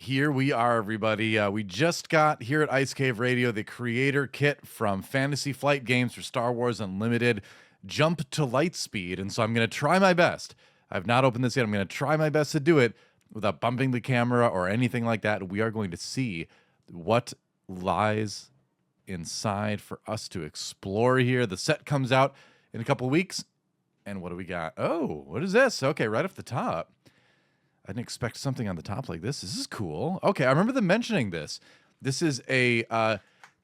here we are, everybody. We just got here at Ice Cave Radio the creator kit from Fantasy Flight Games for Star Wars Unlimited, Jump to Lightspeed. And so I'm going to try my best. I've not opened this yet. I'm going to try my best to do it without bumping the camera or anything like that. We are going to see what lies inside for us to explore here. The set comes out in a couple of weeks. And what do we got? Oh, what is this? Okay, right off the top. I didn't expect something on the top like this. This is cool. Okay, I remember them mentioning this. This is a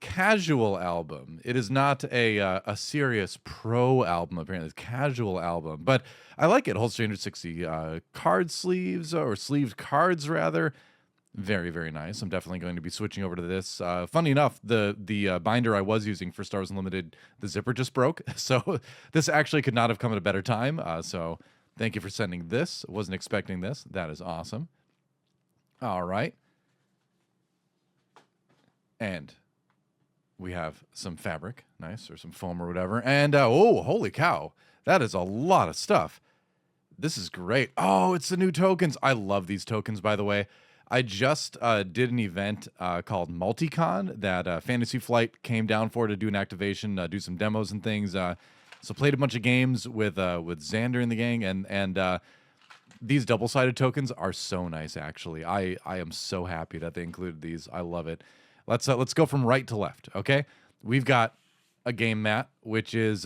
casual album. It is not a serious pro album, apparently. It's a casual album. But I like it. It holds 360 card sleeves, or sleeved cards, rather. Very, very nice. I'm definitely going to be switching over to this. Funny enough, the binder I was using for Star Wars Unlimited, the zipper just broke. So this actually could not have come at a better time. So thank you for sending this. Wasn't expecting this. That is awesome. All right. And we have some fabric, nice, or some foam or whatever. And, oh, holy cow. That is a lot of stuff. This is great. Oh, it's the new tokens. I love these tokens, by the way. I just did an event called Multicon that Fantasy Flight came down for to do an activation, do some demos and things. So played a bunch of games with Xander and the gang, and these double-sided tokens are so nice. Actually, I am so happy that they included these. I love it. Let's go from right to left. Okay, we've got a game mat, which is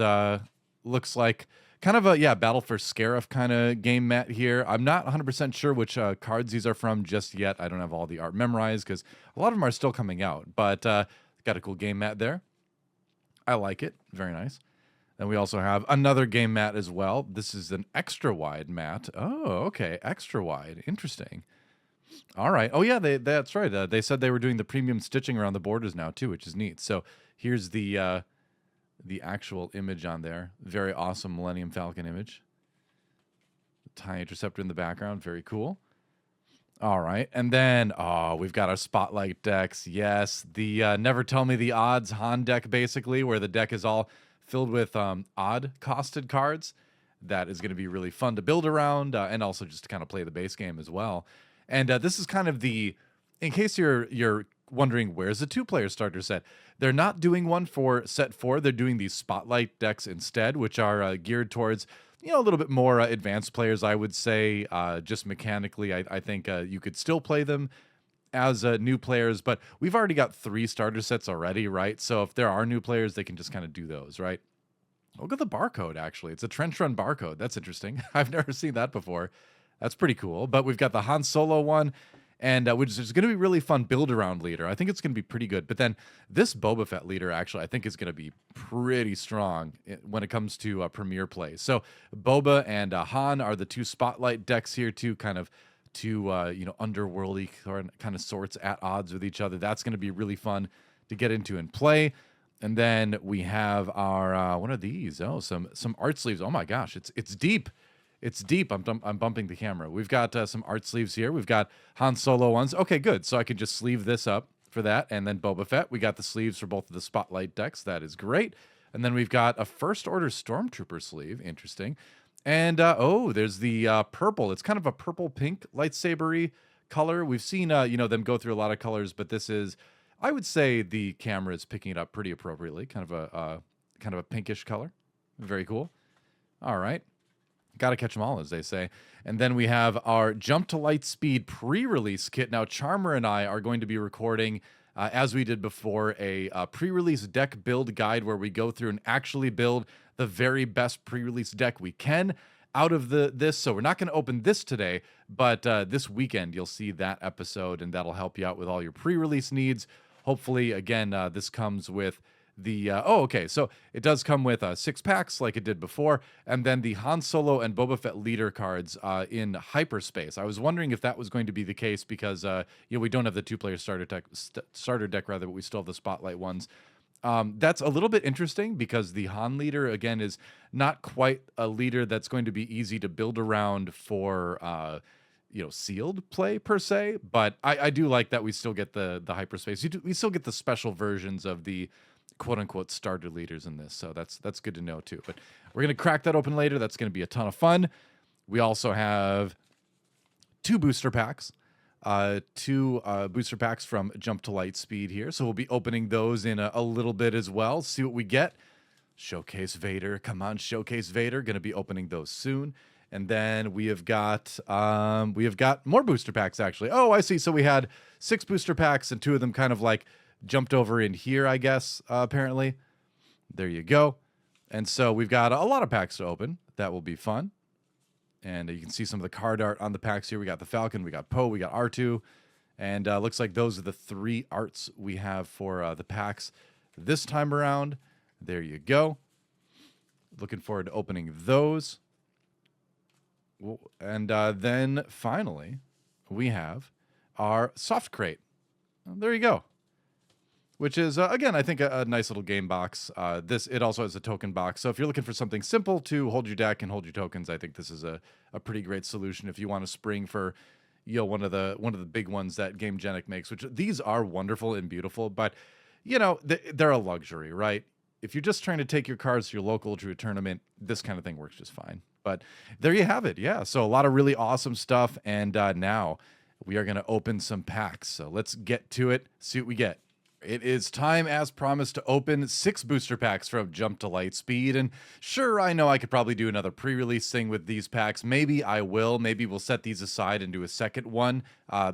looks like kind of a Battle for Scarif kind of game mat here. I'm not 100% sure which cards these are from just yet. I don't have all the art memorized because a lot of them are still coming out. But got a cool game mat there. I like it. Very nice. Then we also have another game mat as well. This is an extra wide mat. Oh, okay. Extra wide. Interesting. All right. Oh, yeah, that's right. They said they were doing the premium stitching around the borders now, too, which is neat. So here's the actual image on there. Very awesome Millennium Falcon image. TIE Interceptor in the background. Very cool. All right. And then, we've got our Spotlight decks. Yes, the Never Tell Me the Odds Han deck, basically, where the deck is all filled with odd-costed cards. That is going to be really fun to build around, and also just to kind of play the base game as well. And this is kind of in case you're wondering where's the two-player starter set, they're not doing one for set 4. They're doing these Spotlight decks instead, which are geared towards a little bit more advanced players, I would say. Just mechanically, I think you could still play them as new players, but we've already got 3 starter sets already, right? So if there are new players, they can just kind of do those, right? Look at the barcode, actually. It's a trench run barcode. That's interesting. I've never seen that before. That's pretty cool. But we've got the Han Solo one, and which is going to be really fun build-around leader. I think it's going to be pretty good. But then this Boba Fett leader, actually, I think is going to be pretty strong when it comes to Premier play. So Boba and Han are the 2 Spotlight decks here, too, kind of two underworldy kind of sorts at odds with each other. That's going to be really fun to get into and play. And then we have our what are these? Oh, some art sleeves. Oh my gosh, it's deep. It's deep. I'm bumping the camera. We've got some art sleeves here. We've got Han Solo ones. Okay, good. So I can just sleeve this up for that. And then Boba Fett. We got the sleeves for both of the Spotlight decks. That is great. And then we've got a First Order Stormtrooper sleeve. Interesting. And there's the purple. It's kind of a purple-pink lightsaber-y color. We've seen them go through a lot of colors, but this is, I would say, the camera is picking it up pretty appropriately. Kind of a pinkish color. Very cool. All right. Got to catch them all, as they say. And then we have our Jump to Lightspeed pre-release kit. Now, Charmer and I are going to be recording, as we did before, a pre-release deck build guide where we go through and actually build the very best pre-release deck we can out of this. So we're not going to open this today, but this weekend you'll see that episode, and that'll help you out with all your pre-release needs. Hopefully, again, this comes with the so it does come with 6 packs like it did before, and then the Han Solo and Boba Fett leader cards in hyperspace. I was wondering if that was going to be the case because we don't have the 2-player starter deck rather, but we still have the Spotlight ones. That's a little bit interesting because the Han leader, again, is not quite a leader that's going to be easy to build around for sealed play per se, but I do like that we still get the hyperspace. We still get the special versions of the quote-unquote starter leaders in this, so that's good to know too. But we're going to crack that open later. That's going to be a ton of fun. We also have 2 booster packs. two booster packs from Jump to Lightspeed here. So we'll be opening those in a little bit as well. See what we get. Showcase Vader. Come on, Showcase Vader. Going to be opening those soon. And then we have got more booster packs, actually. Oh, I see. So we had 6 booster packs, and 2 of them kind of like jumped over in here, I guess, apparently. There you go. And so we've got a lot of packs to open. That will be fun. And you can see some of the card art on the packs here. We got the Falcon, we got Poe, we got R2. And looks like those are the 3 arts we have for the packs this time around. There you go. Looking forward to opening those. And then finally, we have our soft crate. There you go. Which is, again, I think a nice little game box. It also has a token box. So if you're looking for something simple to hold your deck and hold your tokens, I think this is a pretty great solution. If you want to spring for, one of the big ones that GameGenic makes, which these are wonderful and beautiful, but, they're a luxury, right? If you're just trying to take your cards to your local to a tournament, this kind of thing works just fine. But there you have it. Yeah, so a lot of really awesome stuff. And now we are going to open some packs. So let's get to it, see what we get. It is time, as promised, to open 6 booster packs from Jump to Lightspeed. And sure, I know I could probably do another pre-release thing with these packs. Maybe I will. Maybe we'll set these aside and do a second one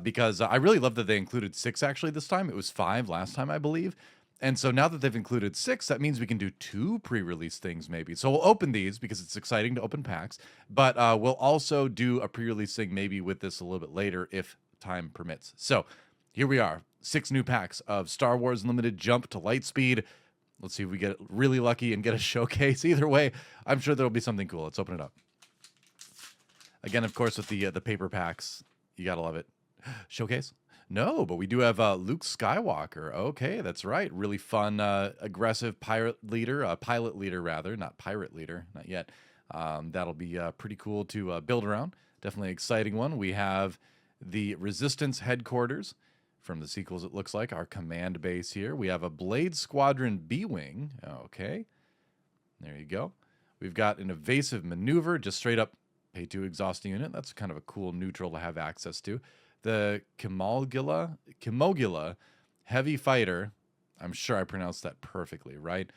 because I really love that they included 6 actually this time. It was 5 last time, I believe. And so now that they've included 6, that means we can do 2 pre-release things maybe. So we'll open these because it's exciting to open packs. But we'll also do a pre-release thing maybe with this a little bit later if time permits. So here we are. 6 new packs of Star Wars Limited Jump to Lightspeed. Let's see if we get really lucky and get a showcase. Either way, I'm sure there'll be something cool. Let's open it up. Again, of course, with the paper packs, you gotta love it. Showcase? No, but we do have Luke Skywalker. Okay, that's right. Really fun, aggressive pilot leader, not pirate leader, not yet. That'll be pretty cool to build around. Definitely exciting one. We have the Resistance headquarters. From the sequels, it looks like our command base here. We have a Blade Squadron B-Wing. Okay. There you go. We've got an evasive maneuver, just straight up pay 2 exhaust unit. That's kind of a cool neutral to have access to. The Kimogula Heavy Fighter. I'm sure I pronounced that perfectly, right?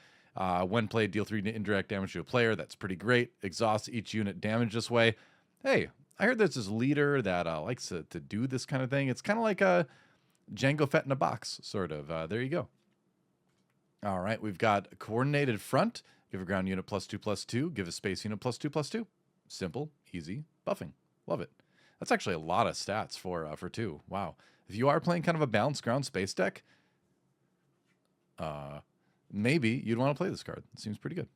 When played, deal 3 indirect damage to a player. That's pretty great. Exhaust each unit damage this way. Hey, I heard there's this leader that likes to do this kind of thing. It's kind of like a Jango Fett in a box, sort of. There you go. All right, we've got a coordinated front. Give a ground unit +2/+2. Give a space unit +2/+2. Simple, easy, buffing. Love it. That's actually a lot of stats for 2. Wow. If you are playing kind of a balanced ground space deck, maybe you'd want to play this card. It seems pretty good.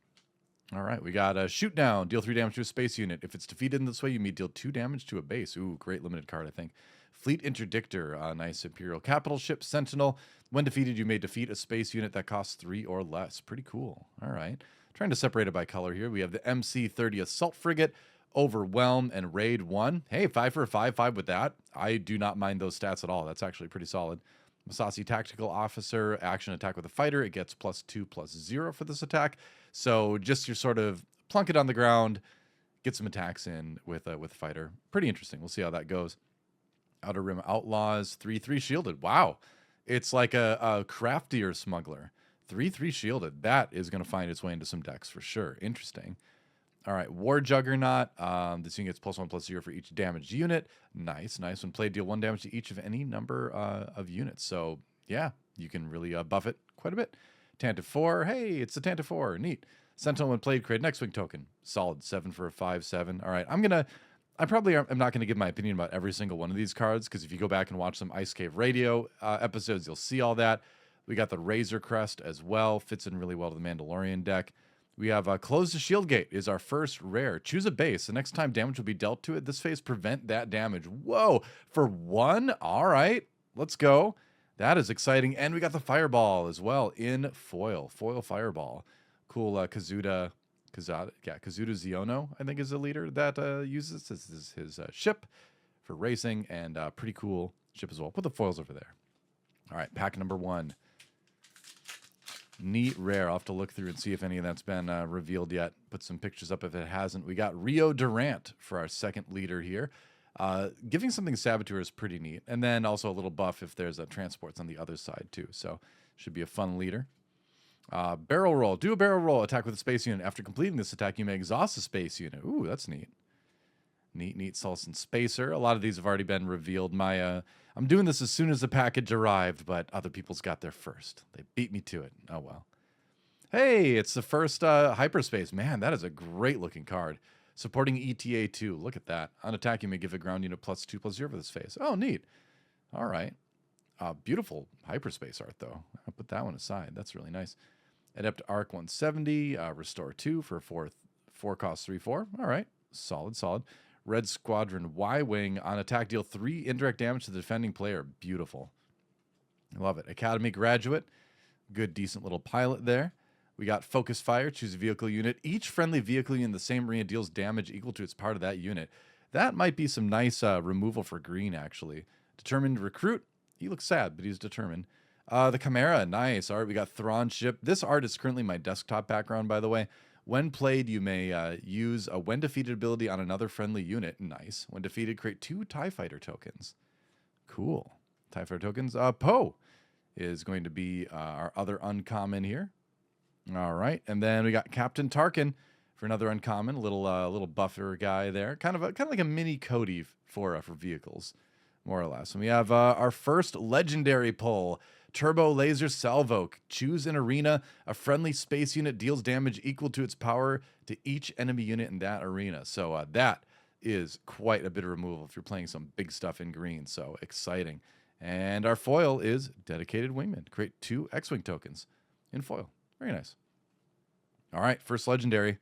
All right, we got a shoot down. Deal 3 damage to a space unit. If it's defeated in this way, you may deal 2 damage to a base. Ooh, great limited card, I think. Fleet Interdictor, nice Imperial capital ship. Sentinel, when defeated, you may defeat a space unit that costs 3 or less. Pretty cool. All right. Trying to separate it by color here. We have the MC-30 Assault Frigate, Overwhelm, and Raid 1. Hey, 5 for a 5/5 with that. I do not mind those stats at all. That's actually pretty solid. Masasi Tactical Officer, action attack with a fighter. It gets +2/+0 for this attack. So just your sort of plunk it on the ground, get some attacks in with fighter. Pretty interesting. We'll see how that goes. Outer Rim Outlaws, 3/3 shielded. Wow. It's like a craftier smuggler. 3/3 shielded. That is going to find its way into some decks for sure. Interesting. All right, War Juggernaut. This unit gets +1/+0 for each damaged unit. Nice, nice. When played, deal 1 damage to each of any number of units. So, yeah, you can really buff it quite a bit. Tantive 4. Hey, it's the Tantive 4. Neat. Sentinel, when played, create an X-Wing token. Solid 7 for a 5/7. All right, I probably am not going to give my opinion about every single one of these cards, because if you go back and watch some Ice Cave Radio episodes, you'll see all that. We got the Razor Crest as well. Fits in really well to the Mandalorian deck. We have Close the Shield Gate is our first rare. Choose a base. The next time damage will be dealt to it, this phase prevent that damage. Whoa, for 1? All right, let's go. That is exciting. And we got the Fireball as well in foil. Foil Fireball. Cool Kazuda Ziono, I think, is the leader that uses this. Is his ship for racing, and pretty cool ship as well. Put the foils over there. All right, pack number 1. Neat rare. I'll have to look through and see if any of that's been revealed yet. Put some pictures up if it hasn't. We got Rio Durant for our second leader here. Giving something Saboteur is pretty neat. And then also a little buff if there's transports on the other side too. So should be a fun leader. Barrel roll. Do a barrel roll. Attack with a space unit. After completing this attack, you may exhaust a space unit. Ooh, that's neat. Neat Sulson Spacer. A lot of these have already been revealed. I'm doing this as soon as the package arrived, but other people's got there first. They beat me to it. Oh, well. Hey, it's the first hyperspace. Man, that is a great looking card. Supporting ETA 2. Look at that. On attack, you may give a ground unit +2/+0 for this phase. Oh, neat. All right. Beautiful hyperspace art, though. I'll put that one aside. That's really nice. Adept Arc 170. Restore 2 for 4 cost 3/4. All right. Solid. Red Squadron Y-Wing. On attack, deal 3 indirect damage to the defending player. Beautiful. I love it. Academy graduate. Good, decent little pilot there. We got Focus Fire. Choose a vehicle unit. Each friendly vehicle unit in the same arena deals damage equal to its part of that unit. That might be some nice removal for green, actually. Determined Recruit. He looks sad, but he's determined. The Chimera. Nice. All right, we got Thrawn Ship. This art is currently my desktop background, by the way. When played, you may use a when defeated ability on another friendly unit. Nice. When defeated, create 2 TIE Fighter tokens. Cool. TIE Fighter tokens. Poe is going to be our other uncommon here. All right. And then we got Captain Tarkin for another uncommon. Little buffer guy there. Kind of like a mini Cody for vehicles, more or less. And we have our first legendary pull. Turbo Laser Salvo. Choose an arena. A friendly space unit deals damage equal to its power to each enemy unit in that arena. So that is quite a bit of removal if you're playing some big stuff in green. So exciting. And our foil is Dedicated Wingman. Create 2 X-Wing tokens in foil. Very nice. All right, first legendary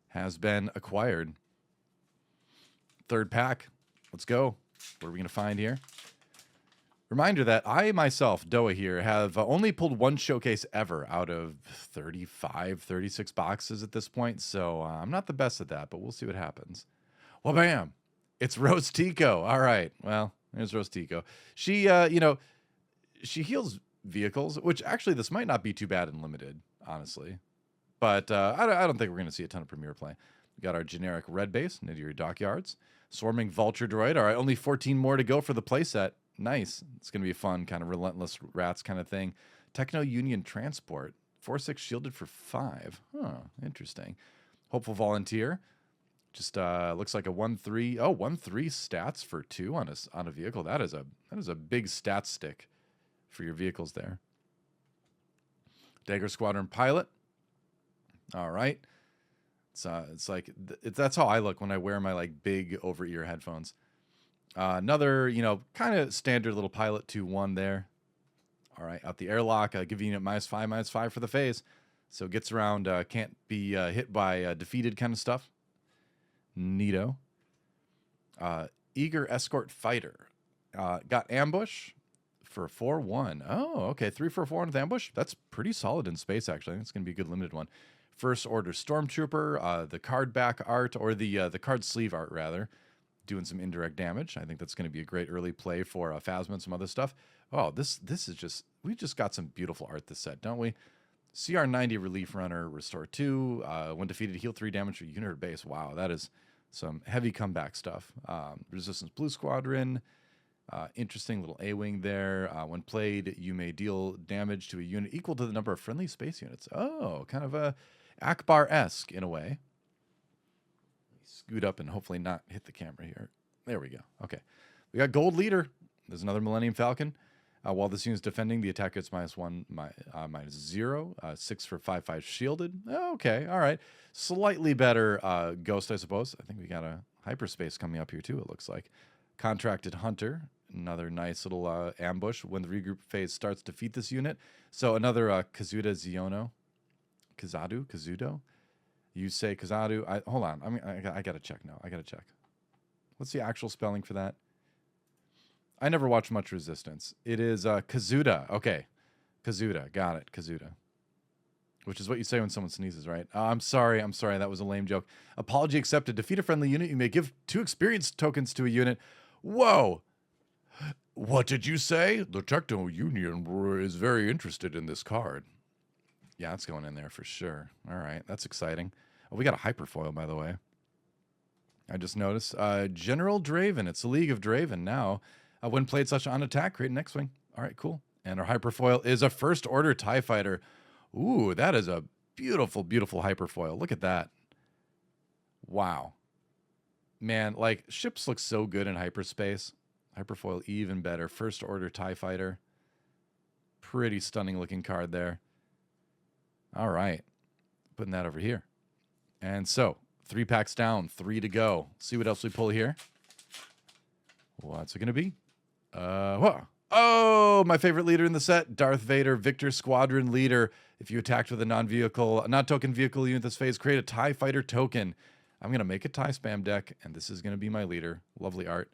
has been acquired. Third pack. Let's go. What are we going to find here? Reminder that I myself, Doa here, have only pulled 1 showcase ever out of 35, 36 boxes at this point. So I'm not the best at that, but we'll see what happens. Well, bam. It's Rose Tico. All right. Well, there's Rose Tico. She, she heals vehicles, which actually this might not be too bad in limited, honestly. But I don't think we're going to see a ton of Premier play. We got our generic red base, Nidiru Dockyards. Swarming Vulture Droid. All right, only 14 more to go for the playset. Nice. It's going to be a fun kind of relentless rats kind of thing. Techno Union Transport. 4/6 shielded for 5. Huh, interesting. Hopeful Volunteer. Just looks like a 1/3. Oh, 1/3 stats for 2 on a vehicle. That is a big stat stick for your vehicles there. Dagger Squadron Pilot. All right. It's like that's how I look when I wear my like big over-ear headphones. Another, kind of standard little pilot 2/1 there. All right, out the airlock, give unit -5/-5 for the phase. So gets around, can't be hit by defeated kind of stuff. Neato. Eager Escort Fighter. Got Ambush for 4/1. Oh, okay, 3 for 4 with Ambush. That's pretty solid in space, actually. It's going to be a good limited one. First Order Stormtrooper, the card back art, or the card sleeve art, rather. Doing some indirect damage. I think that's going to be a great early play for Phasma and some other stuff. Oh, this is just, we just got some beautiful art this set, don't we? CR90 Relief Runner, Restore 2. When defeated, heal 3 damage for unit or base. Wow, that is some heavy comeback stuff. Resistance Blue Squadron. Interesting little A-Wing there. When played, you may deal damage to a unit equal to the number of friendly space units. Oh, kind of a Akbar-esque in a way. Scoot up and hopefully not hit the camera here. There we go. Okay. We got Gold Leader. There's another Millennium Falcon. While this unit is defending, the attack gets -1, -0. 6 for 5/5 shielded. Okay. All right. Slightly better Ghost, I suppose. I think we got a hyperspace coming up here too, it looks like. Contracted Hunter. Another nice little ambush. When the regroup phase starts, defeat this unit. So another Kazuda Ziono. Kazudo? You say Kazadu. Hold on. I got to check now. I got to check. What's the actual spelling for that? I never watched much Resistance. It is Kazuda. Okay. Kazuda. Got it. Kazuda. Which is what you say when someone sneezes, right? I'm sorry. That was a lame joke. Apology accepted. Defeat a friendly unit. You may give 2 experience tokens to a unit. Whoa. What did you say? The Techno Union is very interested in this card. Yeah, it's going in there for sure. All right. That's exciting. Oh, we got a hyperfoil, by the way. I just noticed. General Draven. It's a League of Draven now. When played such on attack, create an X-Wing. All right, cool. And our hyperfoil is a First Order TIE Fighter. Ooh, that is a beautiful, beautiful hyperfoil. Look at that. Wow. Man, like, ships look so good in hyperspace. Hyperfoil even better. First Order TIE Fighter. Pretty stunning looking card there. All right. Putting that over here. And so, 3 packs down, 3 to go. See what else we pull here. What's it going to be? Oh, my favorite leader in the set, Darth Vader, Victor Squadron Leader. If you attacked with a non-token vehicle unit this phase, create a TIE Fighter token. I'm going to make a TIE spam deck, and this is going to be my leader. Lovely art.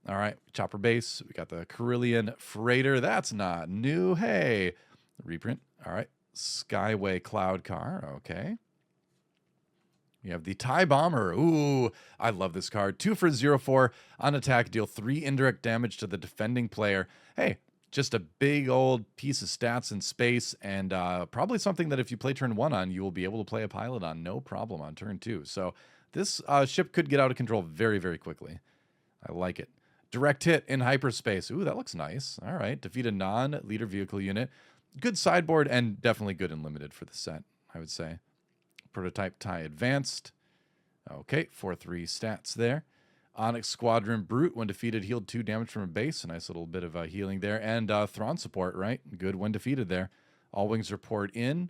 All right, Chopper Base. We got the Carillion Freighter. That's not new. Hey, reprint. All right, Skyway Cloud Car. Okay. You have the TIE Bomber. Ooh, I love this card. 2 for 0/4 on attack. Deal 3 indirect damage to the defending player. Hey, just a big old piece of stats in space, and probably something that if you play turn 1 on, you will be able to play a pilot on. No problem on turn 2. So this ship could get out of control very, very quickly. I like it. Direct hit in hyperspace. Ooh, that looks nice. All right. Defeat a non-leader vehicle unit. Good sideboard and definitely good and limited for the set, I would say. Prototype TIE Advanced. Okay, 4/3 stats there. Onyx Squadron Brute, when defeated, healed 2 damage from a base. A nice little bit of healing there. And Thrawn support, right? Good when defeated there. All wings report in.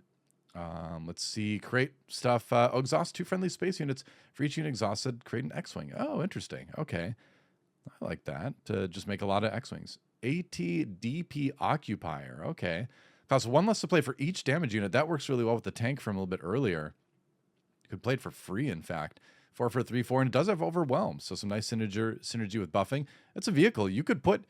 Let's see. Create stuff. Exhaust 2 friendly space units. For each unit exhausted, create an X-Wing. Oh, interesting. Okay. I like that. To just make a lot of X-Wings. ATDP Occupier. Okay. Costs 1 less to play for each damage unit. That works really well with the tank from a little bit earlier. You could play it for free, in fact. 4 for 3/4, and it does have Overwhelm, so some nice synergy with buffing. It's a vehicle. You could put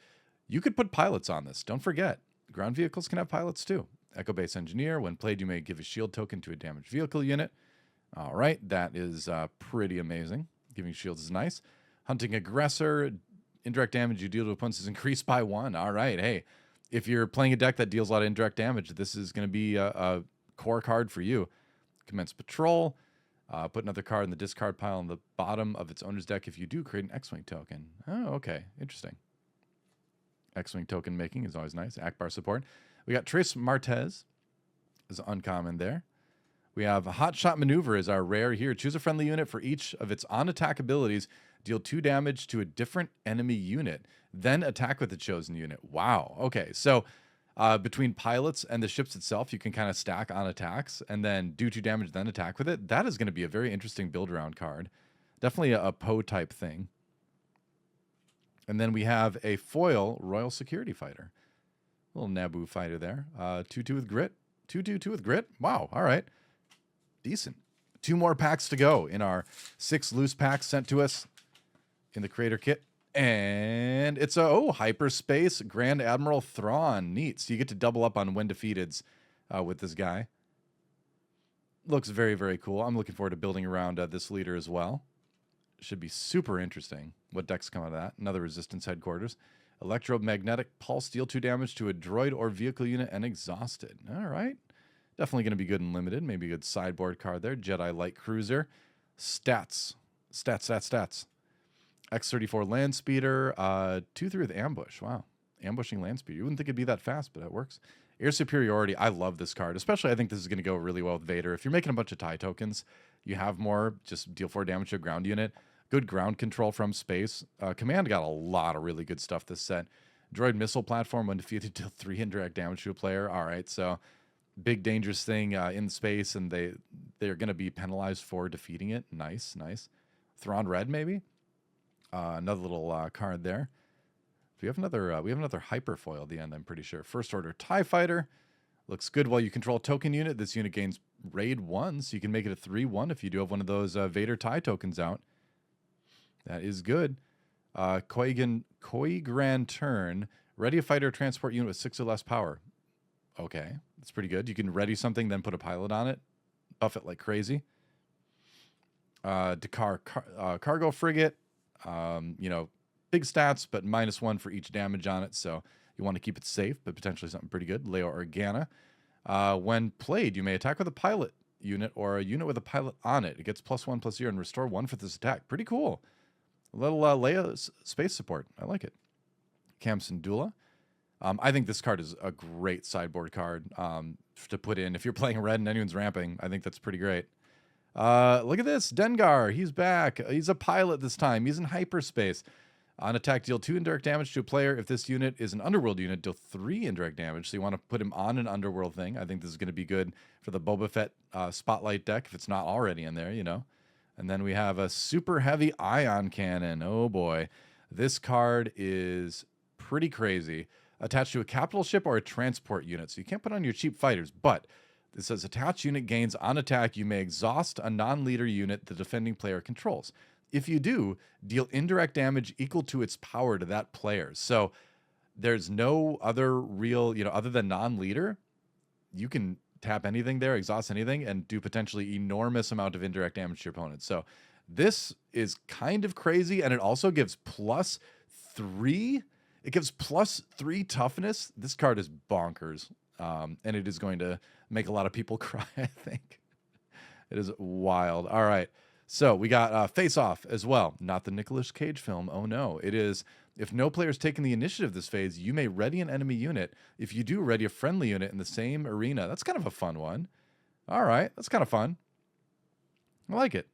pilots on this. Don't forget, ground vehicles can have pilots too. Echo Base Engineer. When played, you may give a shield token to a damaged vehicle unit. All right, that is pretty amazing. Giving shields is nice. Hunting Aggressor. Indirect damage you deal to opponents is increased by 1. All right, hey, if you're playing a deck that deals a lot of indirect damage, this is going to be a core card for you. Commence Patrol. Put another card in the discard pile on the bottom of its owner's deck if you do create an X-Wing token. Oh, okay. Interesting. X-Wing token making is always nice. Akbar support. We got Trace Martez is uncommon there. We have a Hot Shot Maneuver is our rare here. Choose a friendly unit for each of its on-attack abilities. Deal 2 damage to a different enemy unit. Then attack with the chosen unit. Wow. Okay, so between pilots and the ships itself, you can kind of stack on attacks and then do 2 damage, then attack with it. That is going to be a very interesting build-around card. Definitely a Poe type thing. And then we have a foil Royal Security Fighter. Little Naboo fighter there. 2/2 with grit. 2/2 with grit. Wow. All right. Decent. 2 more packs to go in our 6 loose packs sent to us in the creator kit. And it's a hyperspace Grand Admiral Thrawn. Neat. So you get to double up on when defeateds with this guy. Looks very, very cool. I'm looking forward to building around this leader as well. Should be super interesting what decks come out of that. Another Resistance Headquarters. Electromagnetic Pulse. Deal 2 damage to a droid or vehicle unit and exhausted. All right. Definitely going to be good and limited. Maybe a good sideboard card there. Jedi Light Cruiser. Stats. X-34 Land Speeder. 2/3 with Ambush. Wow. Ambushing Land Speeder. You wouldn't think it'd be that fast, but it works. Air Superiority. I love this card. Especially, I think this is going to go really well with Vader. If you're making a bunch of TIE tokens, you have more. Just deal 4 damage to a ground unit. Good ground control from space. Command got a lot of really good stuff this set. Droid Missile Platform. When defeated, deal 3 indirect damage to a player. All right, so big dangerous thing in space, and they're going to be penalized for defeating it. Nice. Thrawn Red, maybe. Another little card there. We have another hyperfoil at the end, I'm pretty sure. First Order TIE Fighter. Looks good while you control a token unit. This unit gains raid 1, so you can make it a 3/1 if you do have one of those Vader TIE tokens out. That is good. Koi Grand Turn. Ready a fighter transport unit with 6 or less power. Okay, that's pretty good. You can ready something, then put a pilot on it. Buff it like crazy. Dakar Cargo Frigate. Big stats, but -1 for each damage on it. So you want to keep it safe, but potentially something pretty good. Leo Organa. When played, you may attack with a pilot unit or a unit with a pilot on it. It gets +1/+0 and restore 1 for this attack. Pretty cool. A little Leia space support. I like it. Cam Syndulla. I think this card is a great sideboard card to put in. If you're playing red and anyone's ramping, I think that's pretty great. Look at this. Dengar. He's back. He's a pilot this time. He's in hyperspace. On attack, deal 2 indirect damage to a player. If this unit is an underworld unit, deal 3 indirect damage. So you want to put him on an underworld thing. I think this is going to be good for the Boba Fett Spotlight deck, if it's not already in there, you know. And then we have a super heavy ion cannon. Oh boy. This card is pretty crazy. Attached to a capital ship or a transport unit. So you can't put on your cheap fighters, but it says attached unit gains on attack. You may exhaust a non-leader unit the defending player controls. If you do, deal indirect damage equal to its power to that player. So there's no other real, other than non-leader, you can tap anything there, exhaust anything, and do potentially enormous amount of indirect damage to your opponent. So this is kind of crazy, and it also gives +3. It gives +3 toughness. This card is bonkers, and it is going to make a lot of people cry, I think. It is wild. All right. So we got Face Off as well. Not the Nicolas Cage film. Oh, no. It is, if no player is taking the initiative this phase, you may ready an enemy unit. If you do, ready a friendly unit in the same arena. That's kind of a fun one. All right. That's kind of fun. I like it.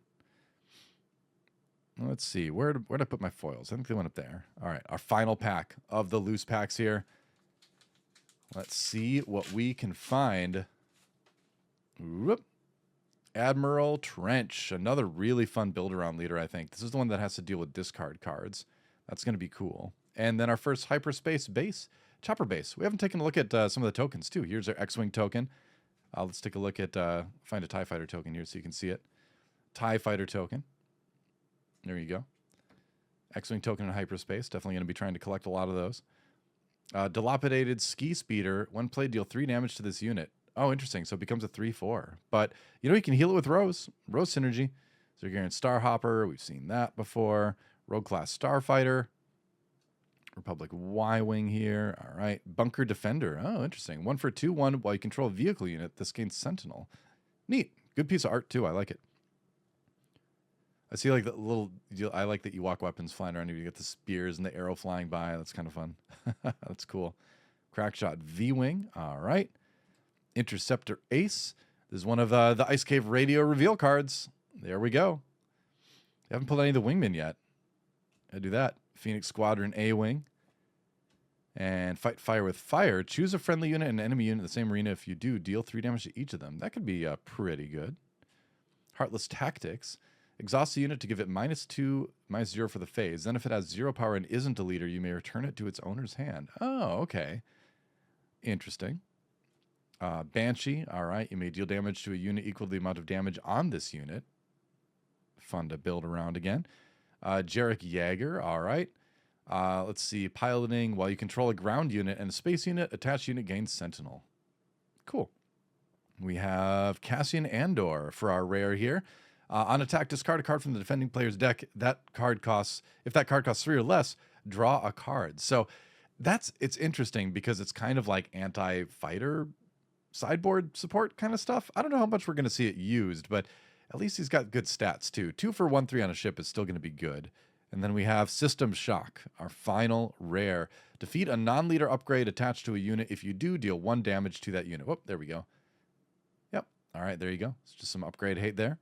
Let's see. Where'd I put my foils? I think they went up there. All right. Our final pack of the loose packs here. Let's see what we can find. Whoop. Admiral Trench, another really fun build-around leader, I think. This is the one that has to deal with discard cards. That's going to be cool. And then our first hyperspace base, Chopper base. We haven't taken a look at some of the tokens, too. Here's our X-Wing token. Let's take a look at, find a TIE Fighter token here so you can see it. TIE Fighter token. There you go. X-Wing token in hyperspace. Definitely going to be trying to collect a lot of those. Dilapidated Ski Speeder. When played, deal 3 damage to this unit. Oh, interesting. So it becomes a 3/4. But, you can heal it with Rose. Rose synergy. So you're getting Starhopper. We've seen that before. Rogue Class Starfighter. Republic Y-Wing here. All right. Bunker Defender. Oh, interesting. 1 for 2/1 while you control a vehicle unit. This gains Sentinel. Neat. Good piece of art, too. I like it. I see like the little deal. I like that you walk weapons flying around you. You get the spears and the arrow flying by. That's kind of fun. That's cool. Crackshot V-Wing. All right. Interceptor Ace. This is one of the Ice Cave radio reveal cards. There we go. Haven't pulled any of the wingmen yet. I do that. Phoenix Squadron A-Wing. And Fight Fire with Fire. Choose a friendly unit and an enemy unit in the same arena. If you do, deal 3 damage to each of them. That could be pretty good. Heartless Tactics. Exhaust the unit to give it -2, -0 for the phase. Then if it has 0 power and isn't a leader, you may return it to its owner's hand. Oh, okay. Interesting. Banshee. All right. You may deal damage to a unit equal to the amount of damage on this unit. Fun to build around again. Jarek Jaeger. All right. Let's see. Piloting. While you control a ground unit and a space unit, attached unit gains Sentinel. Cool. We have Cassian Andor for our rare here. On attack, discard a card from the defending player's deck. If that card costs 3 or less, draw a card. So it's interesting because it's kind of like anti-fighter sideboard support kind of stuff. I don't know how much we're going to see it used, but at least he's got good stats too. 2 for 1/3 on a ship is still going to be good. And then we have System Shock, our final rare. Defeat a non-leader upgrade attached to a unit. If you do, deal 1 damage to that unit. Whoop, there we go. Yep. All right, there you go. It's just some upgrade hate there.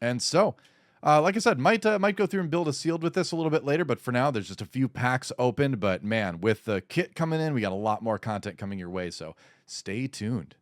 And so, like I said, might go through and build a sealed with this a little bit later, but for now, there's just a few packs opened. But man, with the kit coming in, we got a lot more content coming your way, so stay tuned.